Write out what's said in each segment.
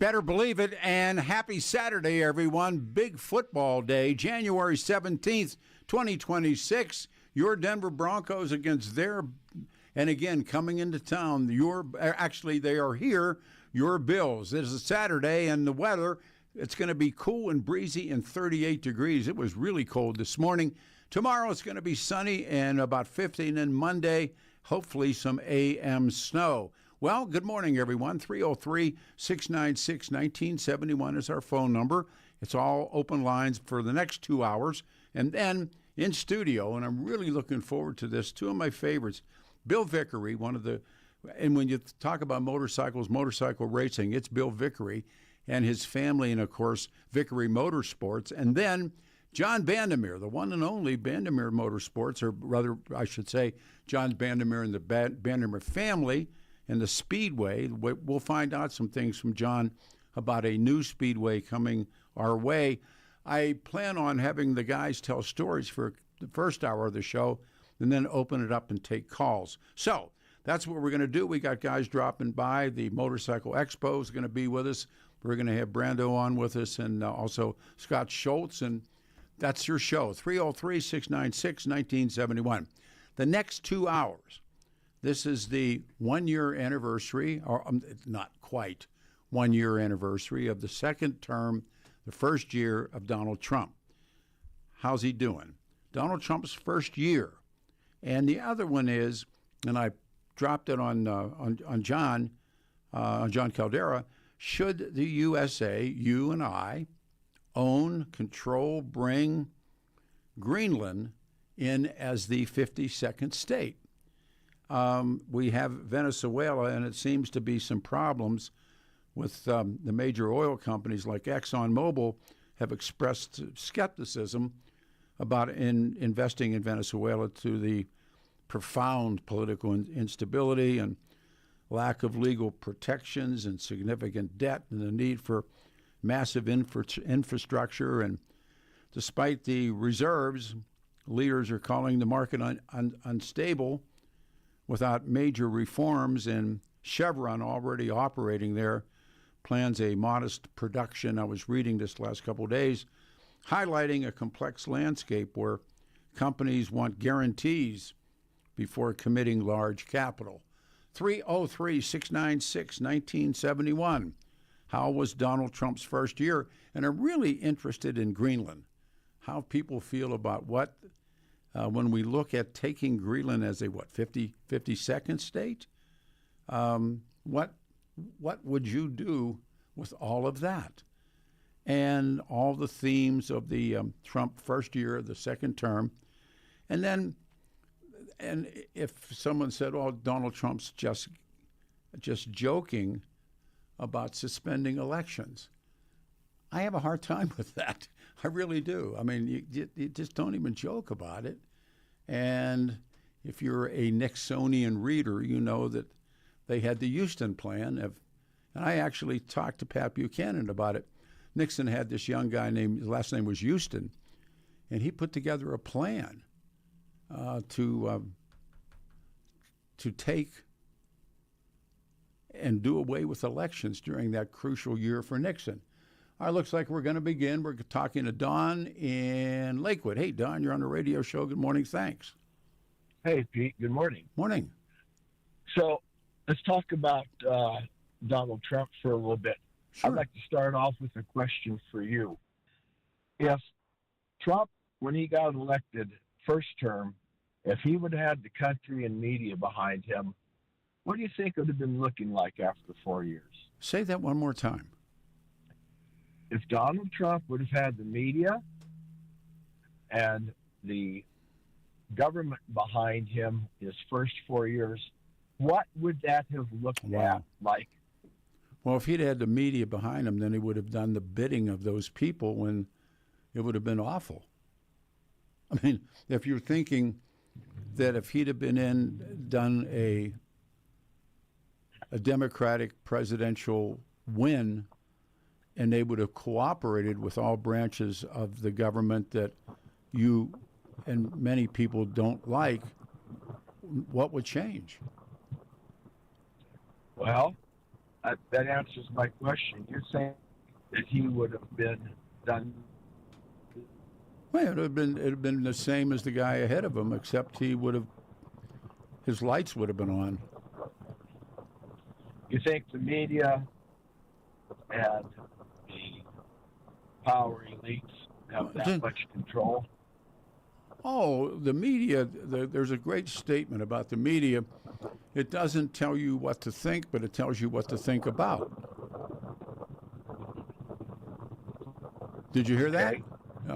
Better believe it, and happy Saturday, everyone. Big football day, January 17th, 2026. Your Denver Broncos against their, and again, coming into town, they are here, your Bills. This is Saturday, and the weather, it's going to be cool and breezy and 38 degrees. It was really cold this morning. Tomorrow it's going to be sunny and about 50, and then Monday, hopefully some AM snow. Well, good morning, everyone. 303-696-1971 is our phone number. It's all open lines for the next 2 hours. And then in studio, and I'm really looking forward to this, two of my favorites, Bill Vickery, and when you talk about motorcycle racing, it's Bill Vickery and his family, and, of course, Vickery Motorsports. And then John Bandemere, the one and only Bandemere Motorsports, or rather, I should say, John Bandemere and the Bandemere family, and the Speedway. We'll find out some things from John about a new Speedway coming our way. I plan on having the guys tell stories for the first hour of the show and then open it up and take calls. So that's what we're going to do. We got guys dropping by. The Motorcycle Expo is going to be with us. We're going to have Brando on with us and also Scott Schultz. And that's your show, 303-696-1971. The next 2 hours, this is the 1 year anniversary, or not quite 1 year anniversary of the second term, the first year of Donald Trump. How's he doing? Donald Trump's first year. And the other one is, and I dropped it on John Caldera, should the USA, you and I, own, control, bring Greenland in as the 52nd state? We have Venezuela, and it seems to be some problems with the major oil companies like ExxonMobil have expressed skepticism about investing in Venezuela to the profound political instability and lack of legal protections and significant debt and the need for massive infrastructure. And despite the reserves, leaders are calling the market unstable without major reforms, and Chevron, already operating there, plans a modest production. I was reading this last couple of days, highlighting a complex landscape where companies want guarantees before committing large capital. 303-696-1971. How was Donald Trump's first year? And I'm really interested in Greenland, how people feel about what when we look at taking Greenland as a 52nd state, what would you do with all of that? And all the themes of the Trump first year, the second term. And if someone said, oh, Donald Trump's just joking about suspending elections, I have a hard time with that. I really do. I mean, you just don't even joke about it. And if you're a Nixonian reader, you know that they had the Houston plan. And I actually talked to Pat Buchanan about it. Nixon had this young guy his last name was Houston, and he put together a plan to take and do away with elections during that crucial year for Nixon. All right, looks like we're going to begin. We're talking to Don in Lakewood. Hey, Don, you're on the radio show. Good morning. Thanks. Hey, Pete. Good morning. Morning. So let's talk about Donald Trump for a little bit. Sure. I'd like to start off with a question for you. If Trump, when he got elected first term, if he would have had the country and media behind him, what do you think it would have been looking like after 4 years? Say that one more time. If Donald Trump would have had the media and the government behind him his first 4 years, what would that have looked at like? Well, if he'd had the media behind him, then he would have done the bidding of those people when it would have been awful. I mean, if you're thinking that if he'd have done a Democratic presidential win, and they would have cooperated with all branches of the government that you and many people don't like, what would change? Well, that answers my question. You're saying that he would have been done. Well, it'd have been the same as the guy ahead of him, except his lights would have been on. You think the media and the power elites have that much control? Oh, the media, there's a great statement about the media. It doesn't tell you what to think, but it tells you what to think about. Did you hear that?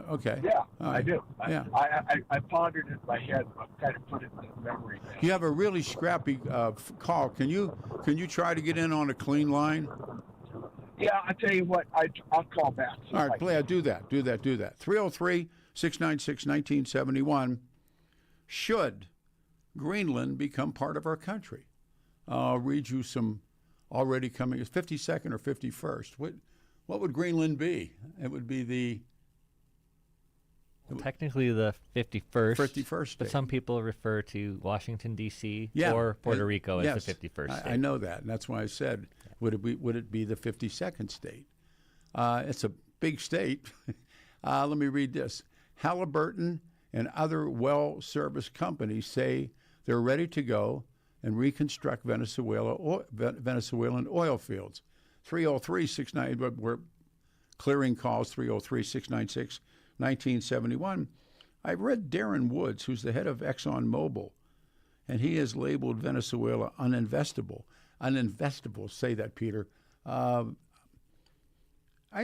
Okay. Yeah, All I right. do. Yeah. I pondered it in my head. I'm trying to put it in memory now. You have a really scrappy call. Can you try to get in on a clean line? Yeah, I tell you what, I'll call back. All right, Blair, do that. 303-696-1971. Should Greenland become part of our country? I'll read you some already coming. 52nd or 51st. What would Greenland be? It would be the technically the 51st. 51st state. But some people refer to Washington, D.C. Yeah. or Puerto Rico Yes. as the 51st state. I know that, and that's why I said, would it be the 52nd state? It's a big state. Let me read this. Halliburton and other well-serviced companies say they're ready to go and reconstruct Venezuelan oil fields. 303-69, we're clearing calls, 303-696-1971. I've read Darren Woods, who's the head of ExxonMobil, and he has labeled Venezuela uninvestable. Uninvestable, say that, Peter. I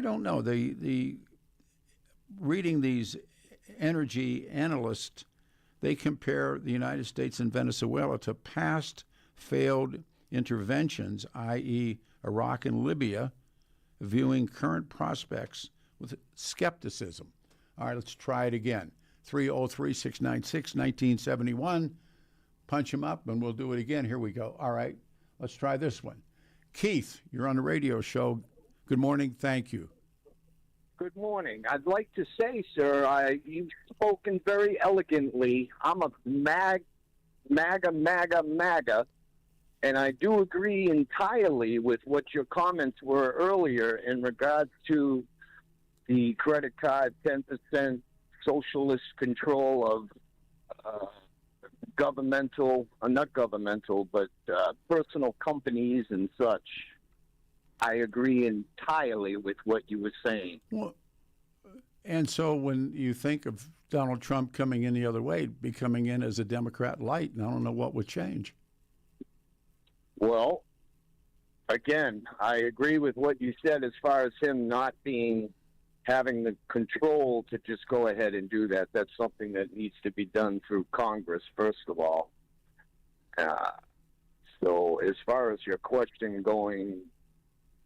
don't know. The reading these energy analysts, they compare the United States and Venezuela to past failed interventions, i.e., Iraq and Libya, viewing current prospects with skepticism. All right, let's try it again. 303-696-1971. Punch him up, and we'll do it again. Here we go. All right, let's try this one. Keith, you're on the radio show. Good morning. Thank you. Good morning. I'd like to say, sir, you've spoken very elegantly. I'm a MAGA, and I do agree entirely with what your comments were earlier in regards to the credit card 10% socialist control of governmental, not governmental, but personal companies and such. I agree entirely with what you were saying. Well, and so when you think of Donald Trump coming in the other way, becoming in as a Democrat light, and I don't know what would change. Well, again, I agree with what you said as far as him not having the control to just go ahead and do that. That's something that needs to be done through Congress, first of all. So as far as your question going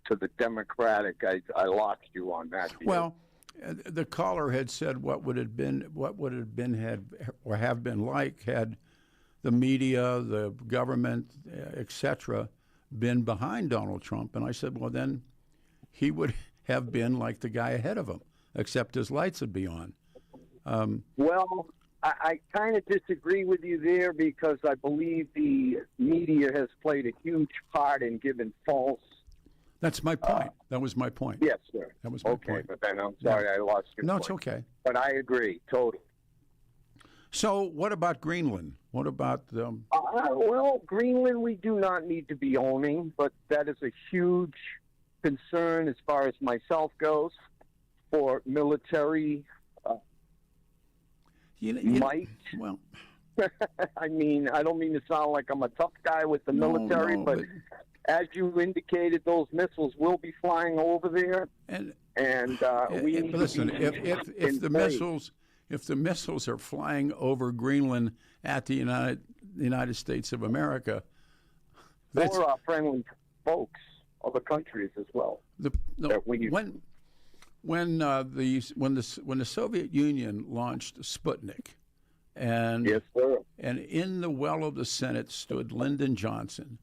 to the Democratic, I lost you on that deal. Well, the caller had said what would have been like had the media, the government, etc., been behind Donald Trump. And I said, well, then he would have been like the guy ahead of him, except his lights would be on. Well, I kind of disagree with you there because I believe the media has played a huge part in giving false. That's my point. That was my point. Yes, sir. That was my okay, point. but then I'm sorry I lost your No, point. it's okay. But I agree, totally. So what about Greenland? What about well, Greenland we do not need to be owning, but that is a huge concern as far as myself goes for military might. Well, I mean, I don't mean to sound like I'm a tough guy with the military, but as you indicated, those missiles will be flying over there, and we need listen. to be If the missiles are flying over Greenland at the United States of America, or our friendly folks, other countries as well. When the Soviet Union launched Sputnik, and yes, sir. And in the well of the Senate stood Lyndon Johnson,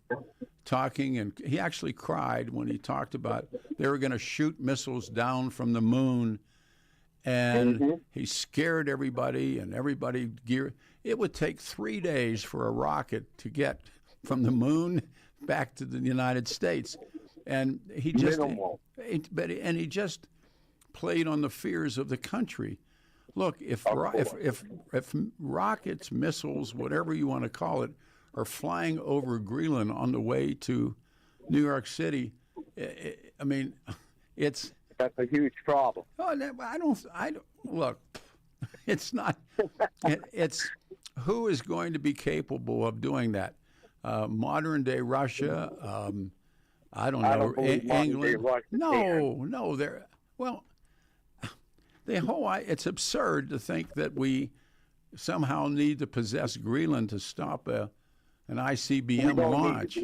talking, and he actually cried when he talked about they were going to shoot missiles down from the moon, and he scared everybody, and everybody geared. It would take 3 days for a rocket to get from the moon back to the United States. and he just Minimal. and he just played on the fears of the country. Look, if rockets, missiles, whatever you want to call it, are flying over Greenland on the way to New York City, I mean, it's. That's a huge problem. Oh, I don't look. It's not. It's who is going to be capable of doing that? Modern day Russia. I don't know. I don't believe modern-day England. Russia No. They're well. The whole. It's absurd to think that we somehow need to possess Greenland to stop an ICBM launch.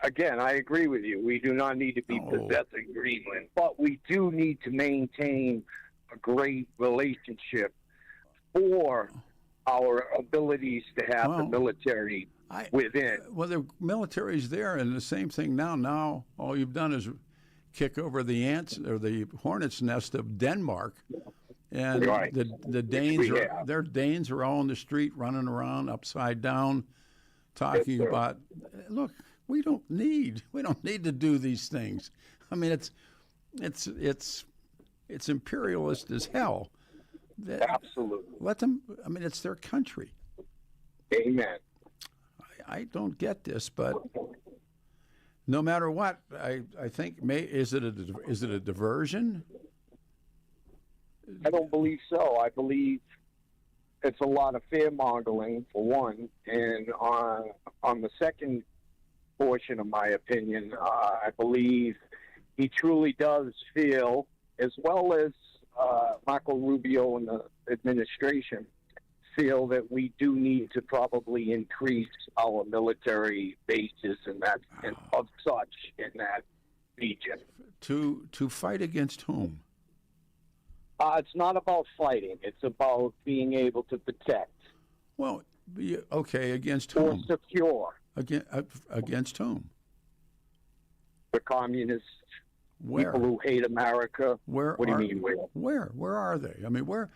Again, I agree with you. We do not need to be possessing Greenland, but we do need to maintain a great relationship for our abilities to have the military within. Well, the military's there, and the same thing now. Now, all you've done is kick over the ants or the hornet's nest of Denmark, and the Danes Danes are all in the street running around upside down, talking about. Look, we don't need to do these things. I mean, it's imperialist as hell. Absolutely. Let them. I mean, it's their country. Amen. I don't get this, but no matter what, I think is it a diversion? I don't believe so. I believe it's a lot of fear mongering for one, and on the second portion of my opinion, I believe he truly does feel, as well as Marco Rubio and the administration, feel that we do need to probably increase our military bases and of such in that region. To fight against whom? It's not about fighting. It's about being able to protect. Well, okay, against or whom? Secure. Against whom? The communists. Where? People who hate America. What do you mean where? Where are they? I mean, where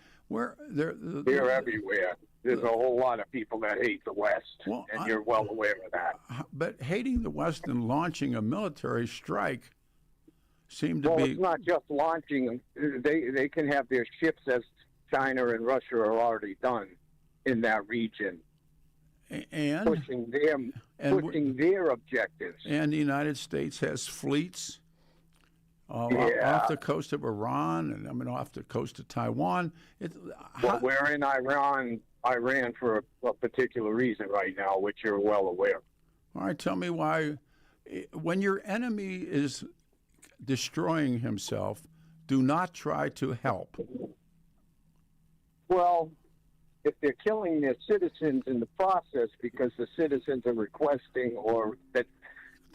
they're everywhere. There's a whole lot of people that hate the West, and you're well aware of that. But hating the West and launching a military strike seemed to be. Well, it's not just launching them. They can have their ships, as China and Russia are already done in that region, and pushing their objectives. And the United States has fleets off the coast of Iran, and off the coast of Taiwan. We're in Iran for a particular reason right now, which you're well aware. All right, tell me why, when your enemy is destroying himself, do not try to help. Well, if they're killing their citizens in the process because the citizens are requesting or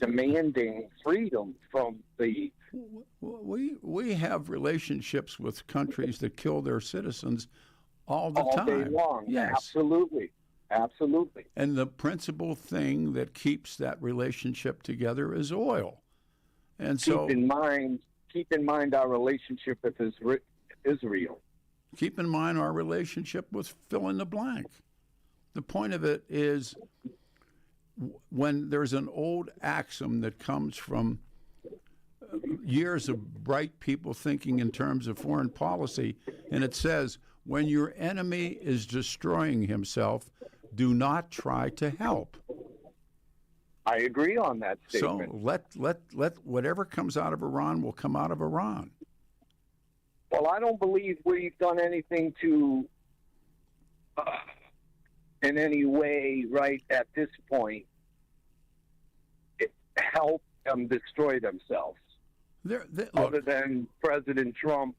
demanding freedom from the... We have relationships with countries that kill their citizens all the time. All day long. Yes. Absolutely. And the principal thing that keeps that relationship together is oil. And so keep in mind our relationship with Israel. Keep in mind our relationship with fill in the blank. The point of it is, when there's an old axiom that comes from years of bright people thinking in terms of foreign policy, and it says, when your enemy is destroying himself, do not try to help. I agree on that statement. So let whatever comes out of Iran will come out of Iran. Well, I don't believe we've done anything to, in any way, right at this point, help them destroy themselves. Other than President Trump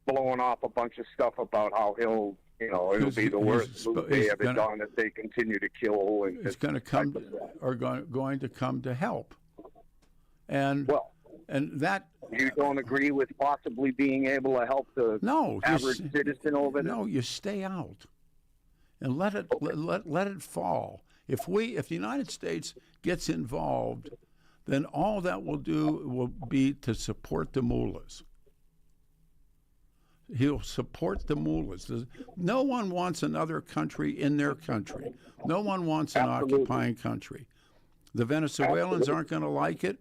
blowing off a bunch of stuff about how it'll be the worst move they ever done if they continue to kill. And it's going to come, or going to come to help. And that. You don't agree with possibly being able to help the average citizen over there? No, you stay out and let it fall. If the United States gets involved, then all that will do will be to support the mullahs. He'll support the mullahs. No one wants another country in their country. No one wants an occupying country. The Venezuelans aren't going to like it.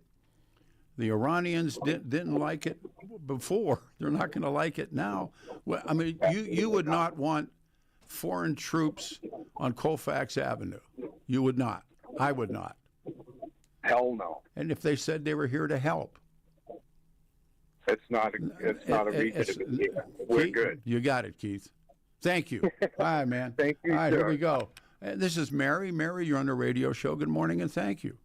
The Iranians didn't like it before. They're not going to like it now. Well, I mean, you would not want foreign troops on Colfax Avenue. You would not. I would not. Hell no. And if they said they were here to help, It's not a reason to be here. We're Keith, good. You got it, Keith. Thank you. All right, man. Thank you, All right, sir. here we go. This is Mary. Mary, you're on the radio show. Good morning and thank you.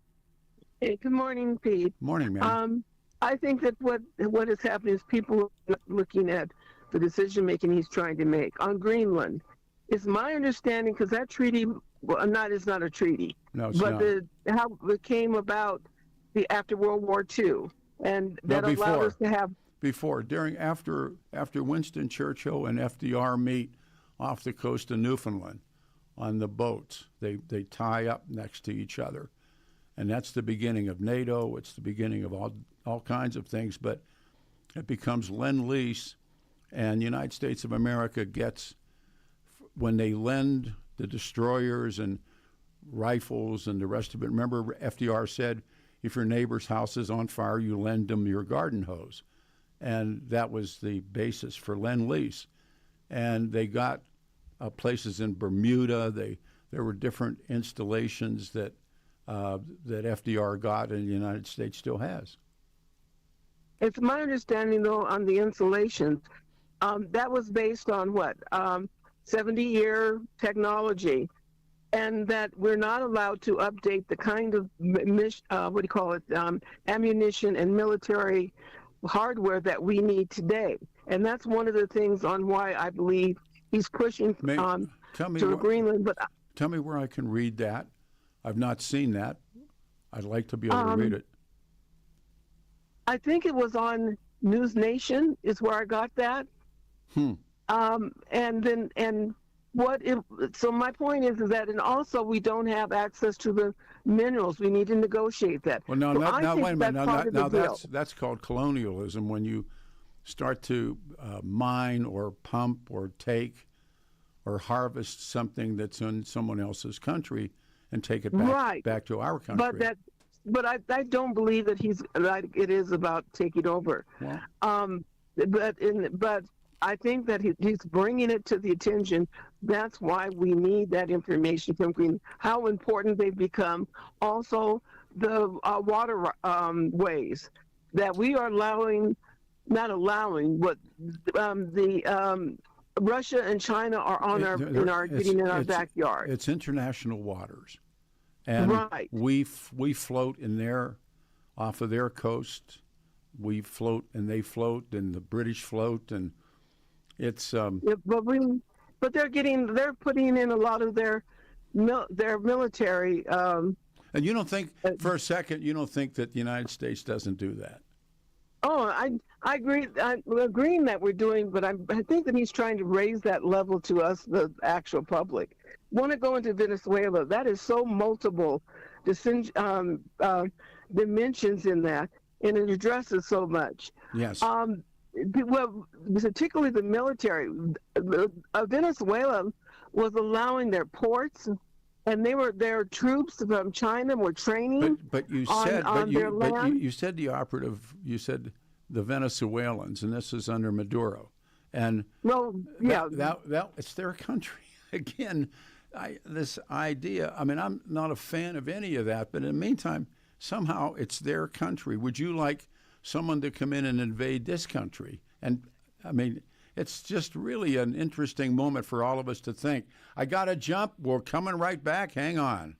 Hey, good morning, Pete. Morning, man. I think that what is happening is people are looking at the decision making he's trying to make on Greenland. It's my understanding, because that treaty, it's not a treaty, No, it's but not. how it came about after World War II, and that allowed us to have. After Winston Churchill and FDR meet off the coast of Newfoundland on the boats, they tie up next to each other. And that's the beginning of NATO. It's the beginning of all kinds of things. But it becomes Lend-Lease, and the United States of America gets, when they lend the destroyers and rifles and the rest of it. Remember, FDR said, if your neighbor's house is on fire, you lend them your garden hose. And that was the basis for Lend-Lease. And they got places in Bermuda. There were different installations that FDR got and the United States still has. It's my understanding, though, on the installations, that was based on 70-year technology, and that we're not allowed to update the kind of ammunition and military hardware that we need today. And that's one of the things on why I believe he's pushing to Greenland. But tell me where I can read that. I've not seen that. I'd like to be able to read it. I think it was on News Nation is where I got that. So my point is that, and also we don't have access to the minerals. We need to negotiate that. Well, now wait a minute. Now that's called colonialism, when you start to mine or pump or take or harvest something that's in someone else's country and take it back to our country. But I don't believe that it is about taking over. Well, But I think that he's bringing it to the attention. That's why we need that information from Greenland, how important they've become. Also, the water ways that we are not allowing, but Russia and China are getting in our backyard. It's international waters, and we float off of their coast. We float and they float, and the British float, and it's but they're putting in a lot of their military. And you don't think for a second that the United States doesn't do that? Oh, I agree. I'm agreeing that we're doing, but I think that he's trying to raise that level to us, the actual public. Want to go into Venezuela? That is so multiple dimensions in that, and it addresses so much. Yes. Well, particularly the military. Venezuela was allowing their ports, and their troops from China were training. But you said the operative. You said the Venezuelans, and this is under Maduro. And that it's their country again. This idea. I mean, I'm not a fan of any of that. But in the meantime, somehow it's their country. Would you like someone to come in and invade this country? And I mean, it's just really an interesting moment for all of us to think. I got to jump. We're coming right back. Hang on.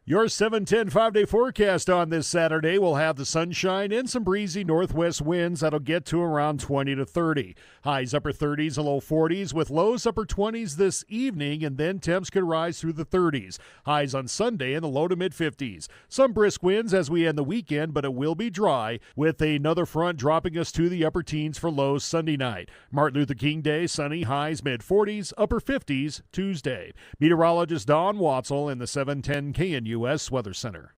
Your 710 5-day forecast on this Saturday will have the sunshine and some breezy northwest winds that'll get to around 20 to 30. Highs upper 30s and low 40s with lows upper 20s this evening, and then temps could rise through the 30s. Highs on Sunday in the low to mid 50s. Some brisk winds as we end the weekend, but it will be dry with another front dropping us to the upper teens for lows Sunday night. Martin Luther King Day, sunny, highs mid 40s, upper 50s Tuesday. Meteorologist Don Watzel in the 710 KNUS Weather Center.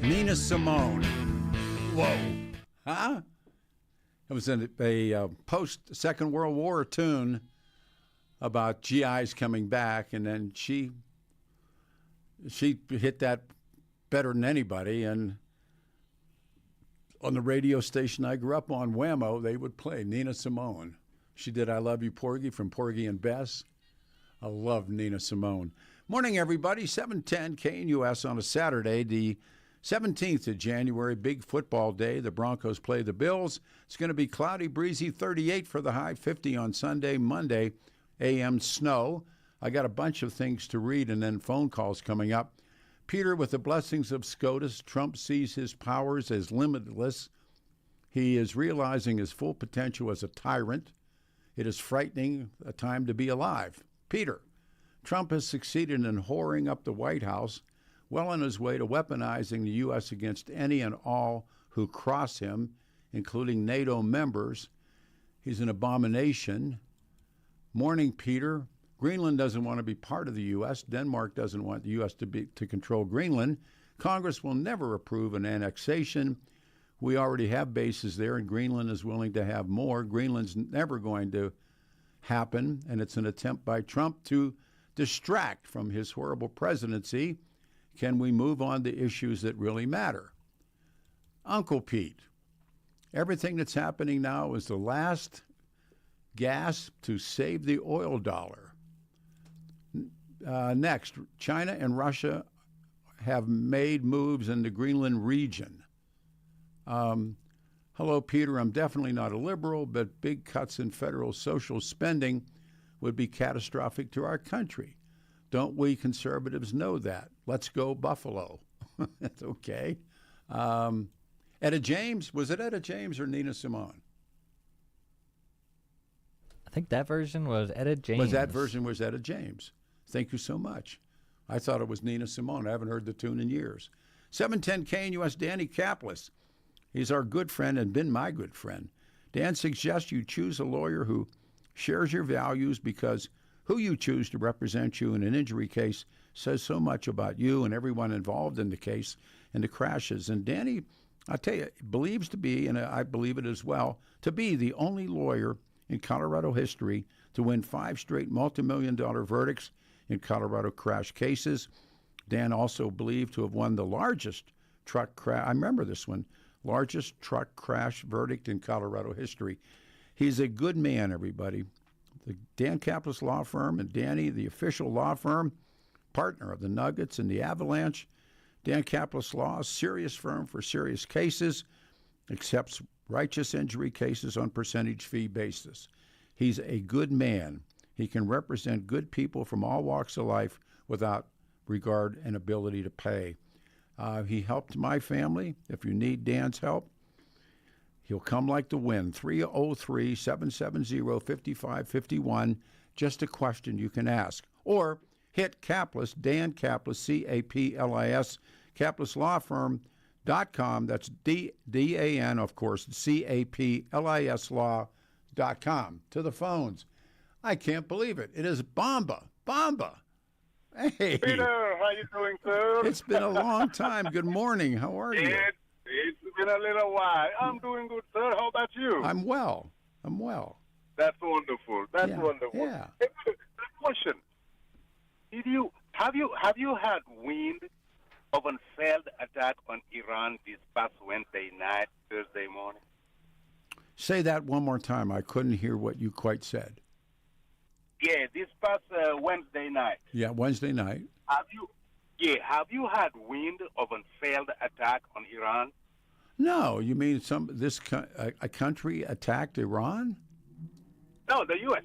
Nina Simone. Whoa. Huh? It was a post-Second World War tune about GIs coming back, and then she hit that better than anybody. And on the radio station I grew up on, Whammo, they would play Nina Simone. She did I Love You, Porgy from Porgy and Bess. I love Nina Simone. Morning, everybody. 7:10 KNUS on a Saturday, the 17th of January, big football day. The Broncos play the Bills. It's going to be cloudy, breezy, 38 for the high, 50 on Sunday. Monday, AM snow. I got a bunch of things to read and then phone calls coming up. Peter, with the blessings of SCOTUS, Trump sees his powers as limitless. He is realizing his full potential as a tyrant. It is frightening a time to be alive. Peter, Trump has succeeded in whoring up the White House, well on his way to weaponizing the U.S. against any and all who cross him, including NATO members. He's an abomination. Morning, Peter. Greenland doesn't want to be part of the U.S. Denmark doesn't want the U.S. to control Greenland. Congress will never approve an annexation. We already have bases there, and Greenland is willing to have more. Greenland's never going to happen, and it's an attempt by Trump to distract from his horrible presidency. Can we move on to issues that really matter? Uncle Pete, everything that's happening now is the last gasp to save the oil dollar. Next, China and Russia have made moves in the Greenland region. Hello, Peter. I'm definitely not a liberal, but big cuts in federal social spending would be catastrophic to our country. Don't we conservatives know that? Let's go Buffalo. That's okay. Etta James, was it Etta James or Nina Simone? I think that version was Etta James. Was Etta James. Thank you so much. I thought it was Nina Simone. I haven't heard the tune in years. 710 KNUS, Danny Kaplis. He's our good friend and been my good friend. Dan suggests you choose a lawyer who shares your values because who you choose to represent you in an injury case says so much about you and everyone involved in the case and the crashes. And Danny, I tell you, believes to be, and I believe it as well, to be the only lawyer in Colorado history to win 5 straight multi-million-dollar verdicts in Colorado crash cases. Dan also believed to have won the largest truck crash, I remember this one, largest truck crash verdict in Colorado history. He's a good man, everybody. The Dan Kaplis Law Firm and Danny, the official law firm, partner of the Nuggets and the Avalanche. Dan Kaplis Law, a serious firm for serious cases, accepts righteous injury cases on percentage fee basis. He's a good man. He can represent good people from all walks of life without regard and ability to pay. He helped my family. If you need Dan's help, he'll come like the wind. 303-770-5551. Just a question you can ask. Or hit Kaplis, Dan Kaplis, C-A-P-L-I-S, KaplisLawFirm.com. That's D-A-N, of course, C-A-P-L-I-S law.com. To the phones. I can't believe it. It is Bomba. Bomba. Hey. Peter, how you doing, sir? It's been a long time. Good morning. How are you? It's been a little while. I'm doing good, sir. How about you? I'm well. That's wonderful. That's wonderful. Yeah. Hey, question. Have you had wind of a failed attack on Iran this past Wednesday night, Thursday morning? Say that one more time. I couldn't hear what you quite said. Yeah, this past Wednesday night. Yeah, Wednesday night. Have you had wind of a failed attack on Iran? No, you mean a country attacked Iran? No, the U.S.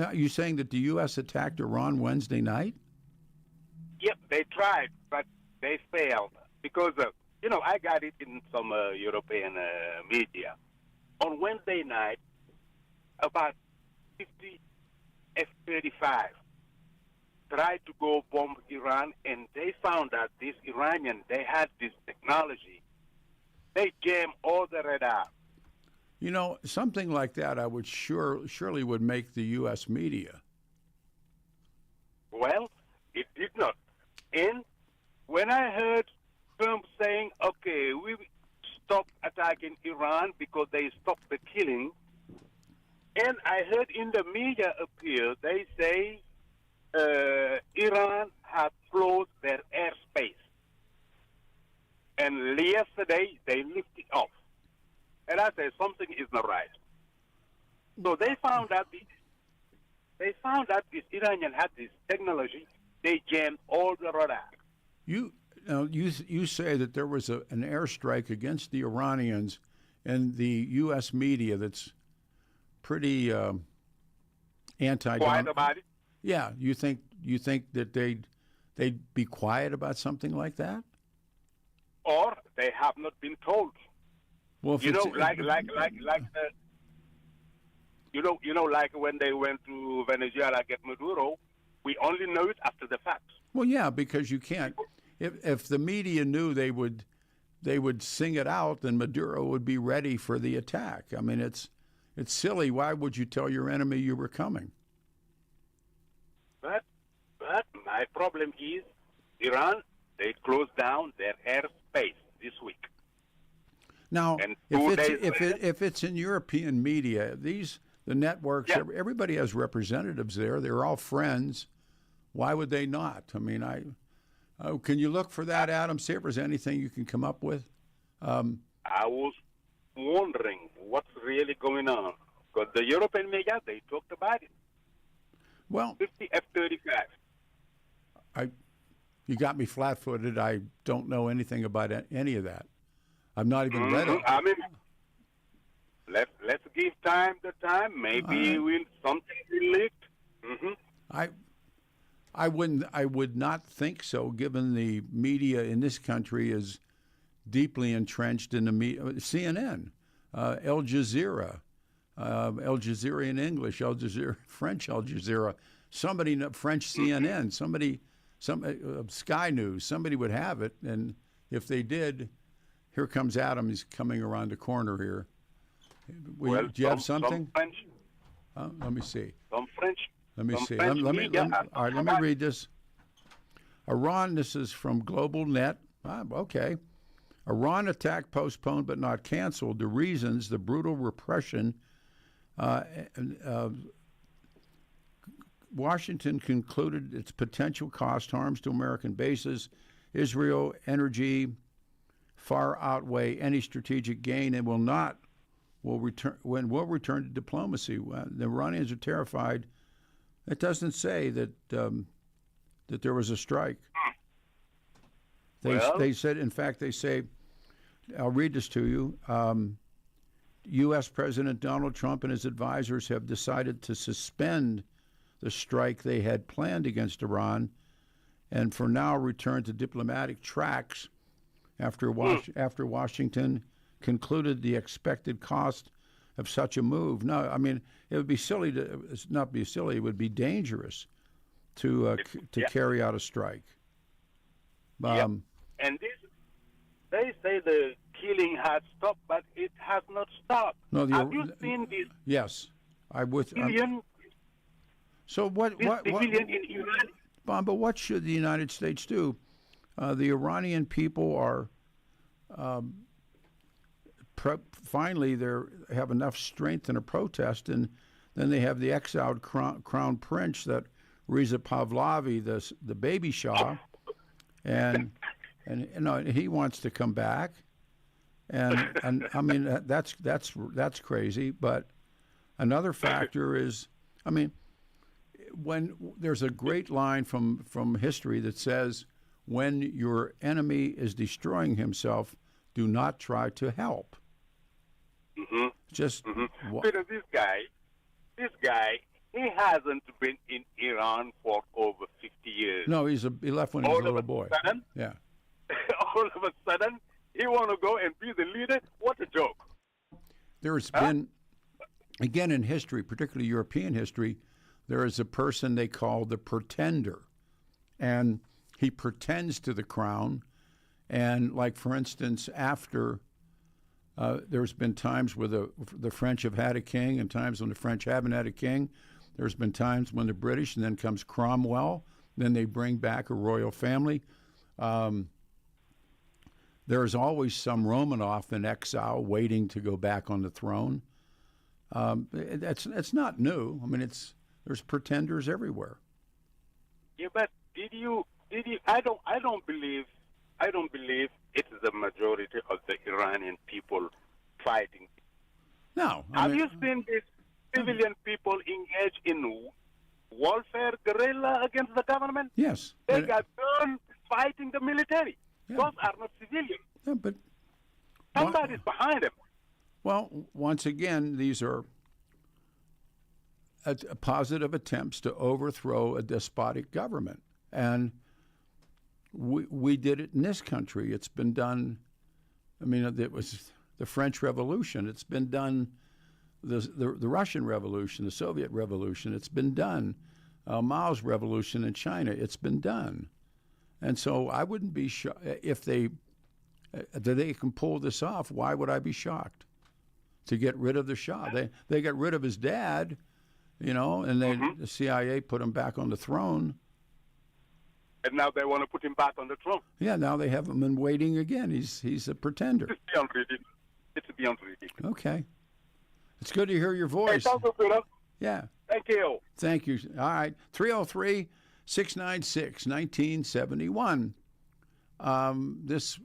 Are you saying that the U.S. attacked Iran Wednesday night? Yep, they tried, but they failed because I got it in some European media. On Wednesday night, about 50 F-35 tried to go bomb Iran, and they found that these Iranians, they had this technology. They jammed all the radar. You know, something like that I would surely would make the U.S. media. Well, it did not. And when I heard Trump say saying, okay, we stop attacking Iran because they stopped the killing. And I heard in the media appear, they say Iran had closed their airspace. And yesterday, they lifted it off. And I say something is not right. So they found out this Iranian had this technology. They jammed all the radar. You say that there was an airstrike against the Iranians, and the U.S. media that's pretty anti. Quiet about it. Yeah, you think that they'd be quiet about something like that? Or they have not been told. Well, if like when they went to Venezuela get Maduro, we only know it after the fact. Well, yeah, because you can't. If the media knew they would sing it out, then Maduro would be ready for the attack. I mean, it's silly. Why would you tell your enemy you were coming? But my problem is Iran. They closed down their airspace this week. Now, And if it's in European media, the networks, Yeah. everybody has representatives there. They're all friends. Why would they not? I mean, can you look for that, Adam? See if there's anything you can come up with. I was wondering what's really going on because the European media they talked about it. Well, 50 F-35. You got me flat-footed. I don't know anything about any of that. I've not even read it. I mean, let's give time the time. Maybe something will leak. I would not think so, given the media in this country is deeply entrenched in the media. CNN, Al Jazeera in English, Al Jazeera French, Al Jazeera, French CNN, Sky News, somebody would have it, and if they did, here comes Adam. He's coming around the corner here. Do you have something? Some French, let me see. some French. Let me some see. French All right, let me media. read this. Iran, this is from Global Net. Okay. Iran attack postponed but not canceled. The reasons, the brutal repression. Washington concluded its potential cost harms to American bases. Israel energy far outweigh any strategic gain and will return to diplomacy. The Iranians are terrified. It doesn't say that there was a strike. They said, in fact, they say, I'll read this to you. U.S. President Donald Trump and his advisors have decided to suspend the strike they had planned against Iran and for now return to diplomatic tracks after Washington concluded the expected cost of such a move. No, I mean, it would be silly not be silly. It would be dangerous to carry out a strike. And they say the killing has stopped, but it has not stopped. No, have you seen this? Yes, Civilian, so what? Civilian in Iran? But what should the United States do? The Iranian people are finally they have enough strength in a protest, and then they have the exiled crown prince, that Reza Pahlavi, the baby Shah, and he wants to come back, and I mean that's crazy. But another factor is, I mean, when there's a great line from history that says, when your enemy is destroying himself, do not try to help. Just Because this guy, he hasn't been in Iran for over 50 years. No, he left when he was a little boy. Sudden, Yeah. all of a sudden, he want to go and be the leader. What a joke! There's been, again in history, particularly European history, there is a person they call the pretender, and he pretends to the crown. And like, for instance, after there's been times where the French have had a king and times when the French haven't had a king. There's been times when the British, and then comes Cromwell, then they bring back a royal family. There's always some Romanov in exile waiting to go back on the throne. That's not new. I mean, there's pretenders everywhere. Yeah, but did you? I don't believe it is the majority of the Iranian people fighting. No. Have you seen these civilian people engage in warfare, guerrilla against the government? Yes. They got burned fighting the military. Yeah. Those are not civilians. Yeah, but Somebody's behind them. well, once again, these are positive attempts to overthrow a despotic government, and we did it in this country. It's been done. I mean, it was the French Revolution. It's been done. The Russian Revolution, the Soviet Revolution. It's been done. Mao's revolution in China. It's been done. And so I wouldn't be shocked if they can pull this off. Why would I be shocked? To get rid of the Shah. They got rid of his dad, and the CIA put him back on the throne. And now they want to put him back on the throne. Yeah, now they have him in waiting again. He's a pretender. It's beyond ridiculous. It's beyond ridiculous. Okay. It's good to hear your voice. Hey, Peter. Yeah. Thank you. Thank you. All right. 303-696-1971. This,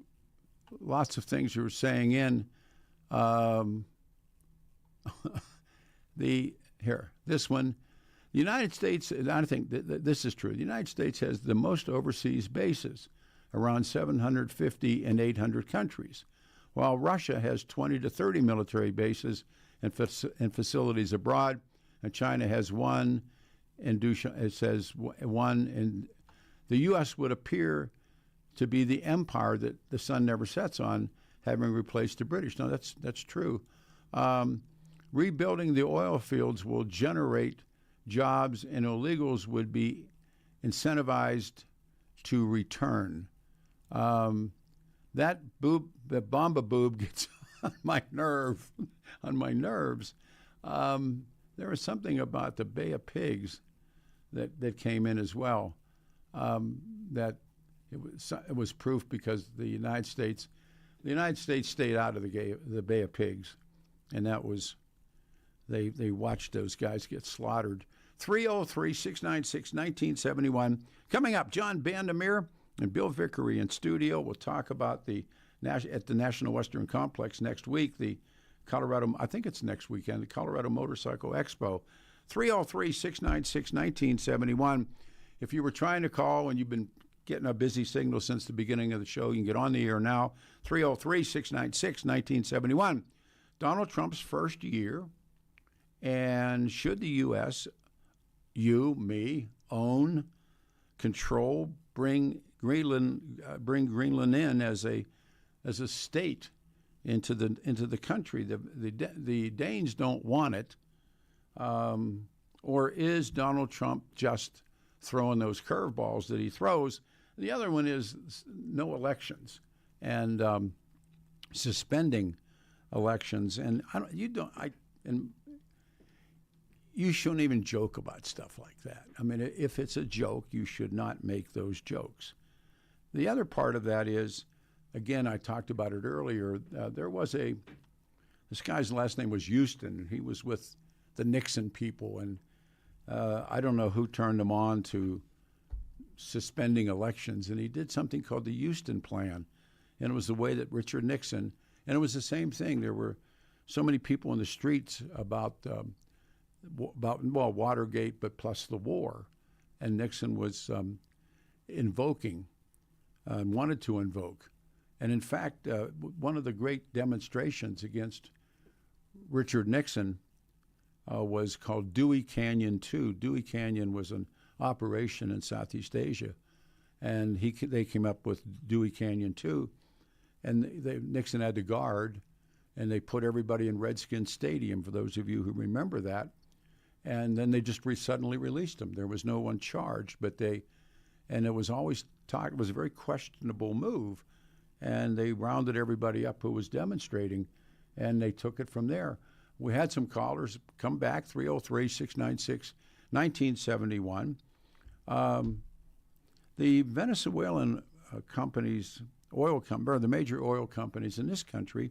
lots of things you were saying in. This one. The United States, and I think this is true, the United States has the most overseas bases, around 750 in 800 countries, while Russia has 20 to 30 military bases and facilities abroad, and China has one, and it says one, and the U.S. would appear to be the empire that the sun never sets on, having replaced the British. No, that's true. Rebuilding the oil fields will generate jobs, and illegals would be incentivized to return. That Bomba Boob gets on my nerves. There was something about the Bay of Pigs that came in as well. That it was proof because the United States stayed out of the Bay of Pigs, and that was they watched those guys get slaughtered. 303-696-1971. Coming up, John Bandemir and Bill Vickery in studio. We'll talk about at the National Western Complex next week, the Colorado, I think it's next weekend, the Colorado Motorcycle Expo. 303-696-1971. If you were trying to call and you've been getting a busy signal since the beginning of the show, you can get on the air now. 303-696-1971. Donald Trump's first year, and should the U.S., me, own, control, bring Greenland in as a state into the country? The Danes don't want it, or is Donald Trump just throwing those curveballs that he throws? The other one is no elections and suspending elections, and you shouldn't even joke about stuff like that. I mean, if it's a joke, you should not make those jokes. The other part of that is, again, I talked about it earlier. This guy's last name was Houston. He was with the Nixon people, and I don't know who turned him on to suspending elections, and he did something called the Houston Plan, and it was the way that Richard Nixon, and it was the same thing. There were so many people in the streets about Watergate, but plus the war, and Nixon was invoking and wanted to invoke. And in fact, one of the great demonstrations against Richard Nixon was called Dewey Canyon 2. Dewey Canyon was an operation in Southeast Asia, and they came up with Dewey Canyon 2, and Nixon had to guard, and they put everybody in Redskin Stadium, for those of you who remember that, and then they just suddenly released them. There was no one charged, and it was always talked. It was a very questionable move, and they rounded everybody up who was demonstrating, and they took it from there. We had some callers come back, 303-696-1971. The Venezuelan companies the major oil companies in this country,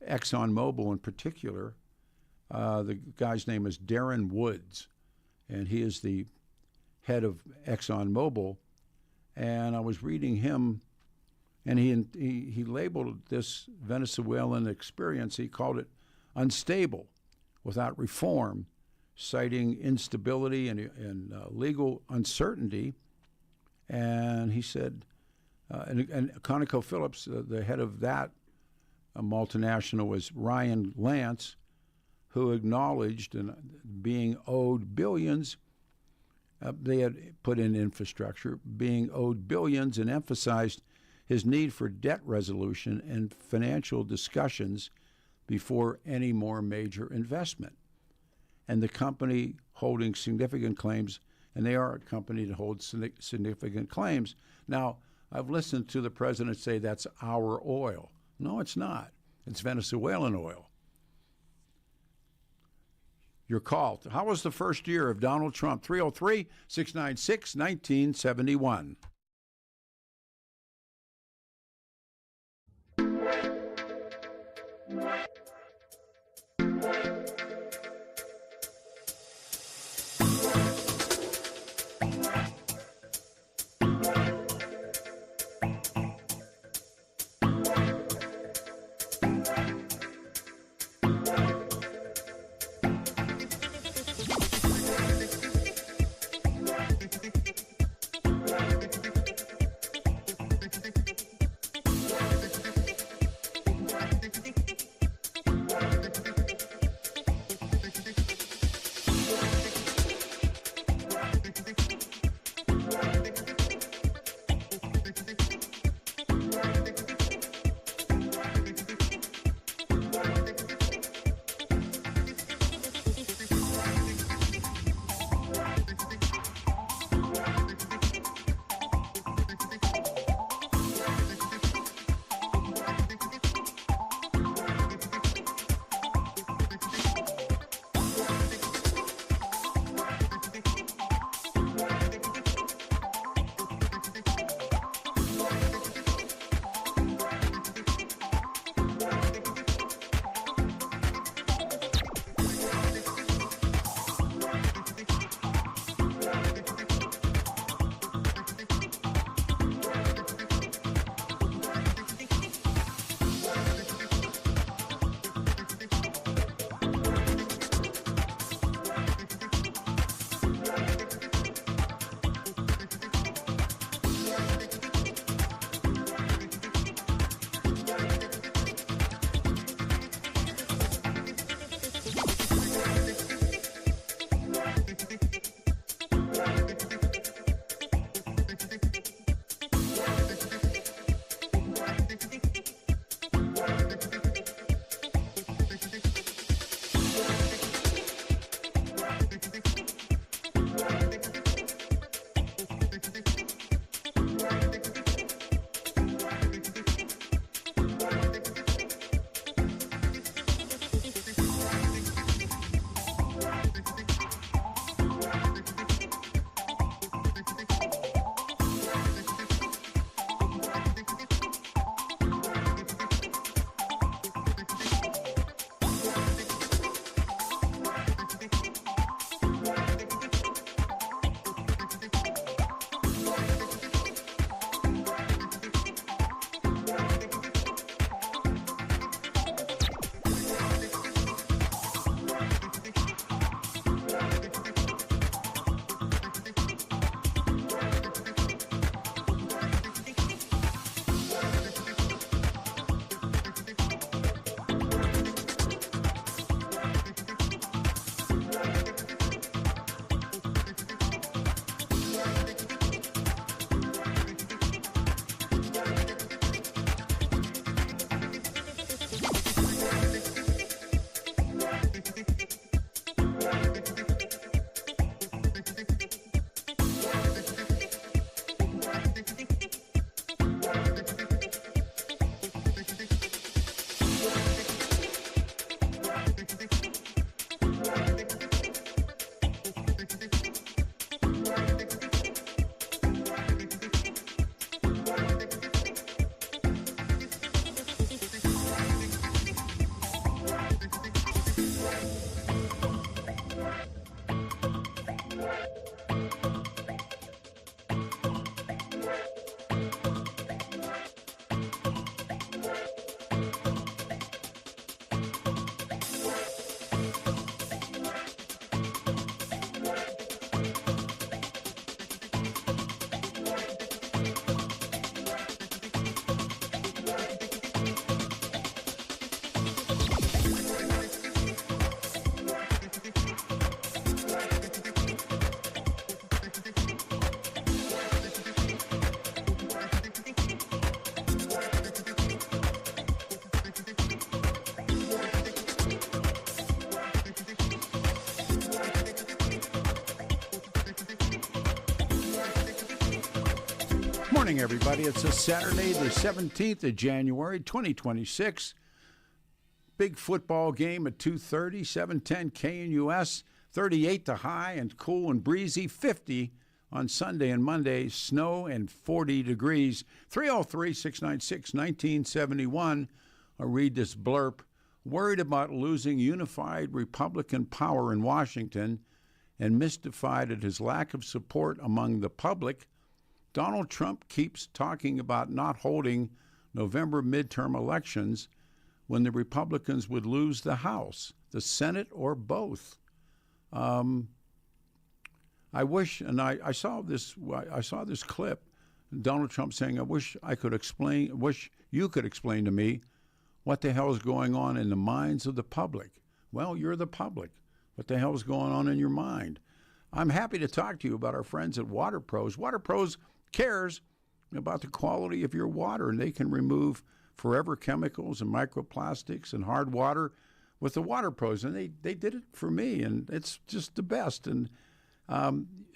ExxonMobil in particular. The guy's name is Darren Woods, and he is the head of ExxonMobil. And I was reading him, and he labeled this Venezuelan experience, he called it unstable, without reform, citing instability and legal uncertainty. And he said, and ConocoPhillips, the head of that multinational, was Ryan Lance, who acknowledged being owed billions. They had put in infrastructure, being owed billions, and emphasized his need for debt resolution and financial discussions before any more major investment. And the company holding significant claims, and they are a company that holds significant claims. Now, I've listened to the president say that's our oil. No, it's not. It's Venezuelan oil. Your call. How was the first year of Donald Trump? 303-696-1971. morning, everybody. It's a Saturday, the 17th of January, 2026. Big football game at 2:30, 710 KNUS, 38 the high and cool and breezy, 50 on Sunday and Monday, snow and 40 degrees. 303-696-1971. I'll read this blurb. Worried about losing unified Republican power in Washington and mystified at his lack of support among the public, Donald Trump keeps talking about not holding November midterm elections when the Republicans would lose the House, the Senate, or both. I wish, and I saw this clip, Donald Trump saying, I wish you could explain to me what the hell is going on in the minds of the public. Well, you're the public. What the hell is going on in your mind? I'm happy to talk to you about our friends at Water Pros. Water Pros cares about the quality of your water, and they can remove forever chemicals and microplastics and hard water with the Water Pros. And they did it for me, and it's just the best. And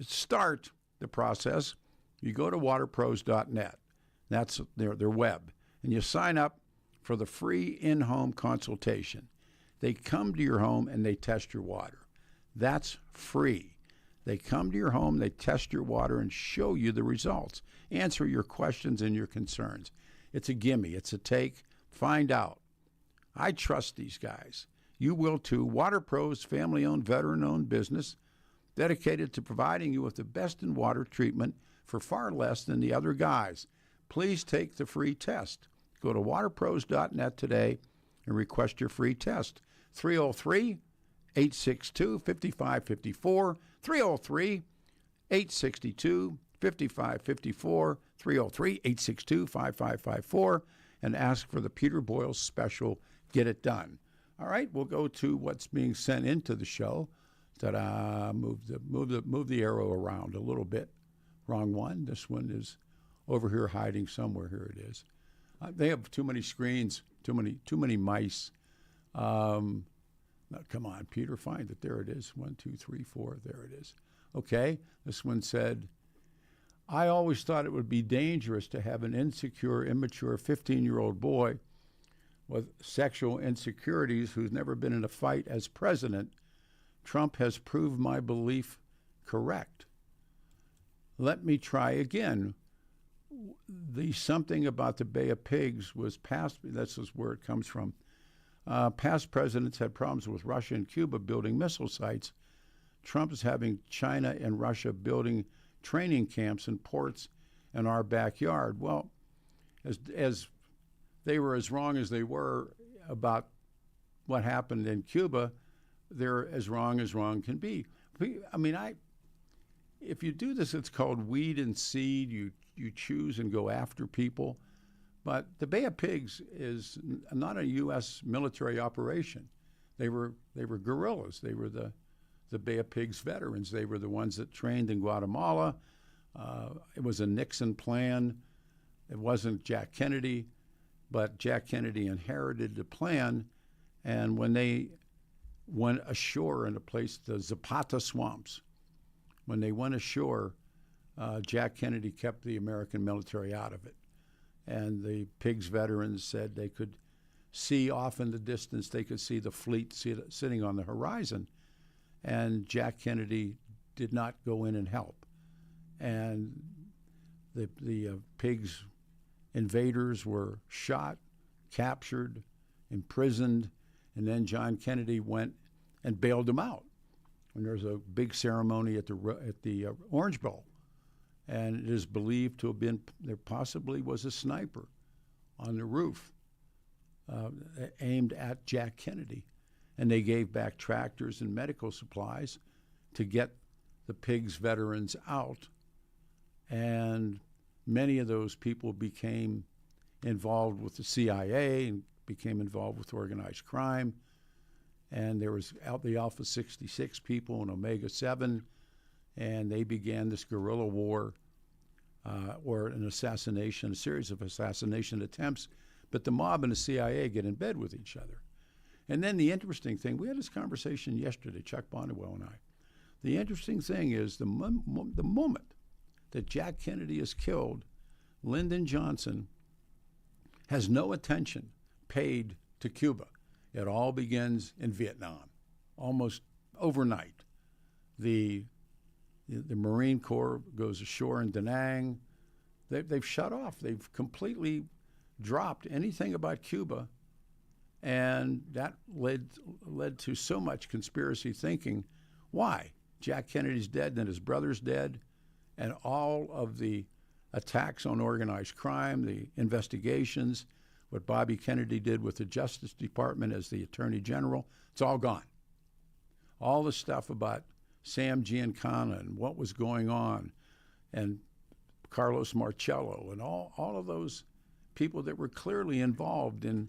start the process. You go to waterpros.net. That's their web. And you sign up for the free in-home consultation. They come to your home and they test your water. That's free. They come to your home, they test your water and show you the results, answer your questions and your concerns. It's a gimme. It's a take. Find out. I trust these guys. You will too. Water Pros, family-owned, veteran-owned business dedicated to providing you with the best in water treatment for far less than the other guys. Please take the free test. Go to waterpros.net today and request your free test. 303-862-5554, 303-862-5554, 303-862-5554, and ask for the Peter Boyles special, Get It Done. All right, we'll go to what's being sent into the show. Ta-da! Move the arrow around a little bit. Wrong one. This one is over here hiding somewhere. Here it is. They have too many screens, too many mice. Now, come on, Peter, find it. There it is. 1, 2, 3, 4. There it is. Okay. This one said, I always thought it would be dangerous to have an insecure, immature 15-year-old boy with sexual insecurities who's never been in a fight as president. Trump has proved my belief correct. Let me try again. The something about the Bay of Pigs was past, this is where it comes from. Past presidents had problems with Russia and Cuba building missile sites. Trump is having China and Russia building training camps and ports in our backyard. Well, as they were as wrong as they were about what happened in Cuba, they're as wrong can be. I mean, if you do this, it's called weed and seed. You choose and go after people. But the Bay of Pigs is not a U.S. military operation. They were guerrillas. They were the Bay of Pigs veterans. They were the ones that trained in Guatemala. It was a Nixon plan. It wasn't Jack Kennedy, but Jack Kennedy inherited the plan. And when they went ashore in a place, the Zapata Swamps, when they went ashore, Jack Kennedy kept the American military out of it. And the Pigs veterans said they could see off in the distance, they could see the fleet sitting on the horizon. And Jack Kennedy did not go in and help. And the Pigs invaders were shot, captured, imprisoned, and then John Kennedy went and bailed them out. And there's a big ceremony at the Orange Bowl. And it is believed to have been, there possibly was a sniper on the roof aimed at Jack Kennedy. And they gave back tractors and medical supplies to get the Pigs veterans out. And many of those people became involved with the CIA and became involved with organized crime. And there was the Alpha 66 people and Omega 7, and they began this guerrilla war or a series of assassination attempts. But the mob and the CIA get in bed with each other. And then the interesting thing, we had this conversation yesterday, Chuck Bonnewell and I. The interesting thing is the moment that Jack Kennedy is killed, Lyndon Johnson has no attention paid to Cuba. It all begins in Vietnam, almost overnight. The Marine Corps goes ashore in Da Nang. They've shut off. They've completely dropped anything about Cuba, and that led to so much conspiracy thinking. Why? Jack Kennedy's dead, then his brother's dead, and all of the attacks on organized crime, the investigations, what Bobby Kennedy did with the Justice Department as the Attorney General, it's all gone. All the stuff about Sam Giancana and what was going on, and Carlos Marcello, and all of those people that were clearly involved in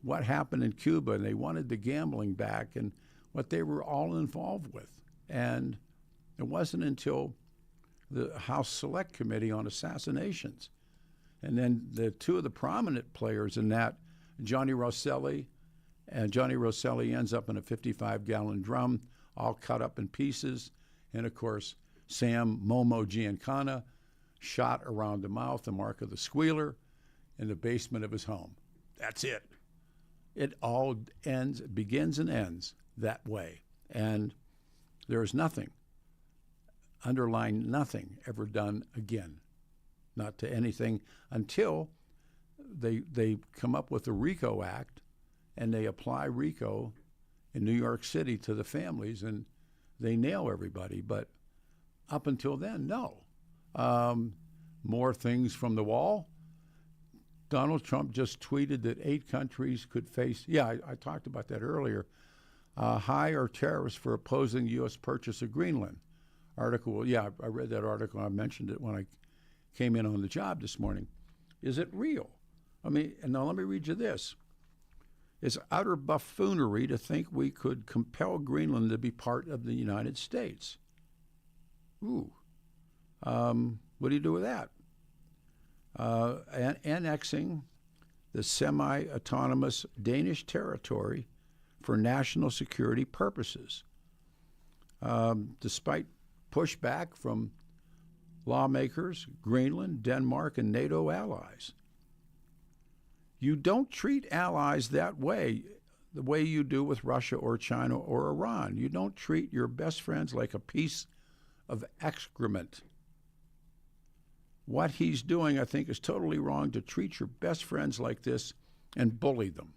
what happened in Cuba, and they wanted the gambling back and what they were all involved with. And it wasn't until the House Select Committee on Assassinations, and then the two of the prominent players in that, Johnny Rosselli, and Johnny Rosselli ends up in a 55-gallon drum, all cut up in pieces, and of course, Sam Momo Giancana, shot around the mouth, the mark of the squealer, in the basement of his home. That's it. It all begins and ends that way. And there is nothing, underlying nothing, ever done again. Not to anything until they come up with the RICO Act, and they apply RICO in New York City to the families, and they nail everybody. But up until then, no. More things from the wall. Donald Trump just tweeted that 8 countries could face, I talked about that earlier, hire terrorists for opposing U.S. purchase of Greenland. Article, I read that article. I mentioned it when I came in on the job this morning. Is it real? I mean, and now let me read you this. It's utter buffoonery to think we could compel Greenland to be part of the United States. Ooh. What do you do with that? Annexing the semi-autonomous Danish territory for national security purposes. Despite pushback from lawmakers, Greenland, Denmark, and NATO allies. You don't treat allies that way, the way you do with Russia or China or Iran. You don't treat your best friends like a piece of excrement. What he's doing, I think, is totally wrong, to treat your best friends like this and bully them.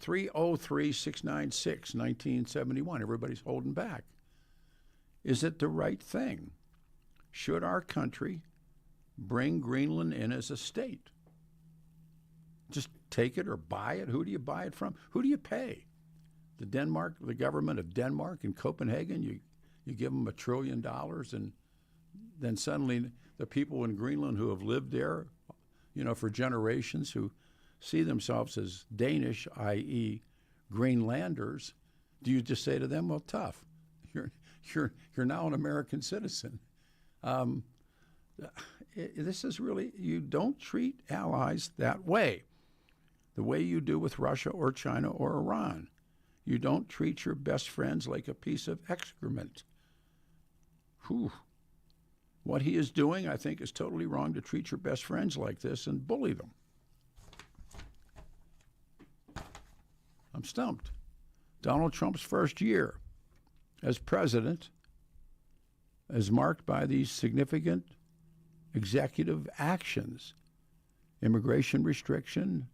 303-696-1971. Everybody's holding back. Is it the right thing? Should our country bring Greenland in as a state? Just take it or buy it? Who do you buy it from? Who do you pay? The government of Denmark in Copenhagen, you give them $1 trillion, and then suddenly the people in Greenland who have lived there, for generations, who see themselves as Danish, i.e. Greenlanders, do you just say to them, well, tough, you're now an American citizen? This is really, you don't treat allies that way, the way you do with Russia or China or Iran. You don't treat your best friends like a piece of excrement. Whew. What he is doing, I think, is totally wrong, to treat your best friends like this and bully them. I'm stumped. Donald Trump's first year as president is marked by these significant executive actions, immigration restriction,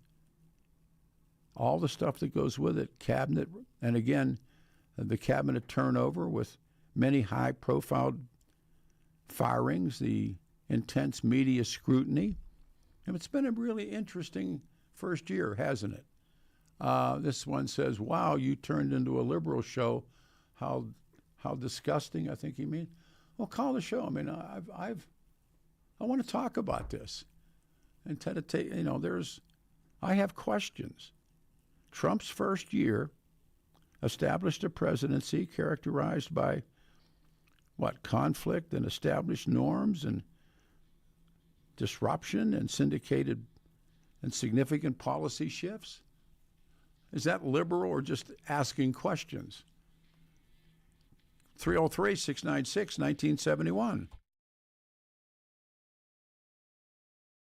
all the stuff that goes with it, cabinet, and again, the cabinet turnover with many high-profile firings, the intense media scrutiny. And it's been a really interesting first year, hasn't it? This one says, wow, you turned into a liberal show. How disgusting, I think you mean. Well, call the show. I mean, I want to talk about this. And I have questions. Trump's first year established a presidency characterized by conflict and established norms and disruption and syndicated and significant policy shifts? Is that liberal or just asking questions? 303-696-1971.